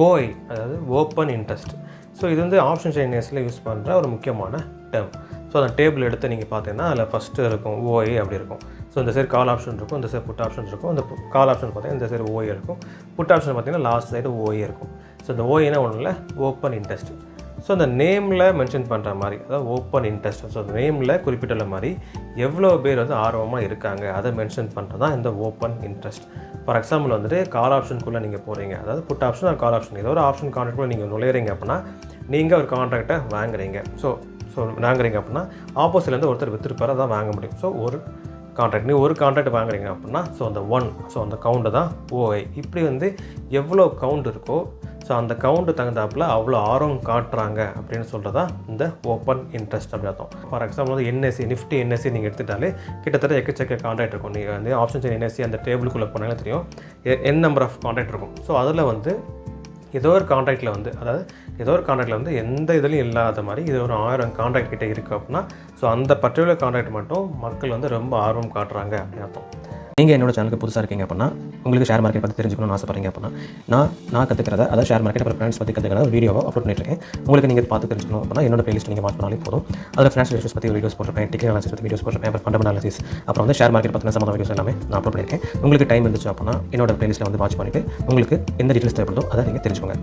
ஓஐ அதாவது open interest. So இது வந்து ஆப்ஷன் செயின் இன்வெஸ்டில் யூஸ் பண்ணுற ஒரு முக்கியமான டேர்ம். ஸோ அந்த டேபிள் எடுத்து நீங்கள் பார்த்தீங்கன்னா அதில் ஃபஸ்ட்டு இருக்கும் ஓஐ அப்படி இருக்கும். ஸோ இந்த சைடு கால் ஆப்ஷன் இருக்கும், இந்த சைடு புட் ஆப்ஷன் இருக்கும். இந்த கால் ஆப்ஷன் பார்த்தீங்கன்னா இந்த சைடு ஓஐ இருக்கும், புட் ஆப்ஷன் பார்த்தீங்கன்னா லாஸ்ட் சைடு ஓஐ இருக்கும். ஸோ இந்த ஓஐனா ஒன்றும் இல்லை, ஓப்பன் இன்ட்ரெஸ்ட். ஸோ அந்த நேமில் மென்ஷன் பண்ணுற மாதிரி, அதாவது ஓப்பன் இன்ட்ரெஸ்ட். ஸோ அந்த நேமில் குறிப்பிட்டுள்ள மாதிரி எவ்வளோ பேர் வந்து ஆர்வமாக இருக்காங்க அதை மென்ஷன் பண்ணுறது தான் இந்த ஓப்பன் இன்ட்ரெஸ்ட். ஃபார் எக்ஸாம்பிள் வந்துட்டு கால் ஆப்ஷனுக்குள்ளே நீங்கள் போகிறீங்க, அதாவது put option or call option ஏதோ ஒரு ஆப்ஷன் கான்ட்ராக்டுக்குள்ளே நீங்கள் நுழையிறீங்க அப்படின்னா நீங்கள் ஒரு கான்ட்ராக்டை வாங்குறீங்க. ஸோ வாங்குறீங்க அப்படின்னா ஆப்போசிட்லேருந்து ஒருத்தர் விற்றுருப்பார், அதான் வாங்க முடியும். ஸோ ஒரு கான்ட்ராக்ட் ஒரு கான்ட்ராக்ட் வாங்குறீங்க அப்படின்னா ஸோ அந்த அந்த கவுண்ட்டு தான் ஓஐ. இப்படி வந்து எவ்வளோ கவுண்ட் இருக்கோ ஸோ அந்த கவுண்ட்டு தகுந்தாப்பில் அவ்வளோ ஆர்வம் காட்டுறாங்க அப்படின்னு சொல்கிறதா இந்த ஓப்பன் இன்ட்ரெஸ்ட் அப்படி அர்த்தம். ஃபார் எக்ஸாம்பிள் வந்து என்எஸ்சி நிஃப்டி என்எஸ்சி நீங்கள் எடுத்துட்டாலே கிட்டத்தட்ட எக்கச்சக்க கான்ட்ராக்ட் இருக்கும். நீங்கள் வந்து ஆப்ஷன் செயின் என்எஸ்சி அந்த டேபிளுக்குள்ளே போனாலும் தெரியும் என் நம்பர் ஆஃப் கான்ட்ராக்ட் இருக்கும். ஸோ அதில் வந்து ஏதோ ஒரு கான்ட்ராக்டில் வந்து, அதாவது ஏதோ ஒரு கான்ட்ராக்டில் வந்து எந்த இதுலையும் இல்லாத மாதிரி இது ஒரு 1000 கான்ட்ராக்ட் கிட்டே இருக்குது அப்படின்னா ஸோ அந்த பர்டிகுலர் கான்ட்ராக்ட் மட்டும் மக்கள் வந்து ரொம்ப ஆர்வம் காட்டுறாங்க அப்படின்னு அர்த்தம். நீங்கள் என்னோட சேனலுக்கு புதுசாக இருக்கீங்க அப்படின்னா, உங்களுக்கு ஷேர் மார்க்கெட் பற்றி தெரிஞ்சுக்கணும்னு ஆசைப்படுறீங்க அப்படின்னா, நான் கற்றுக்கிறத அதாவது ஷேர் மார்க்கெட் அப்புறம் ஃபினான்ஸ் பற்றி கற்றுக்கிறத ஒரு வீடியோவை அப்லோட் பண்ணிட்டுருக்கேன். உங்களுக்கு நீங்கள் பார்த்து தெரிஞ்சுக்கணும் அப்படின்னா என்னோட பிளேலிஸ்ட் நீங்கள் வாட்ச் பண்ணாலே போதும். அதில் ஃபினான்ஷியல் இஷ்யூஸ் பற்றி வீடியோஸ் போட்டிருப்பேன், டெக்னிக்கல் அனாலிசிஸ் பற்றி வீடியோஸ் போட்டிருப்பேன், அப்புறம் ஃபண்டமெண்டல் அனாலிசிஸ், அப்புறம் வந்து ஷேர் மார்க்கெட் பற்றின சம்மந்த வீடியோஸ் எல்லாமே நான் அப்லோட் பண்ணியிருக்கேன். உங்களுக்கு டைம் இருந்துச்சு அப்படின்னா என்னோட பிளேலிஸ்ட்டில் வந்து வாட்ச் பண்ணிவிட்டு உங்களுக்கு எந்த டீட்டெயில்ஸ் தேவைப்படுதோ அதை நீங்கள் தெரிஞ்சுக்கோங்க.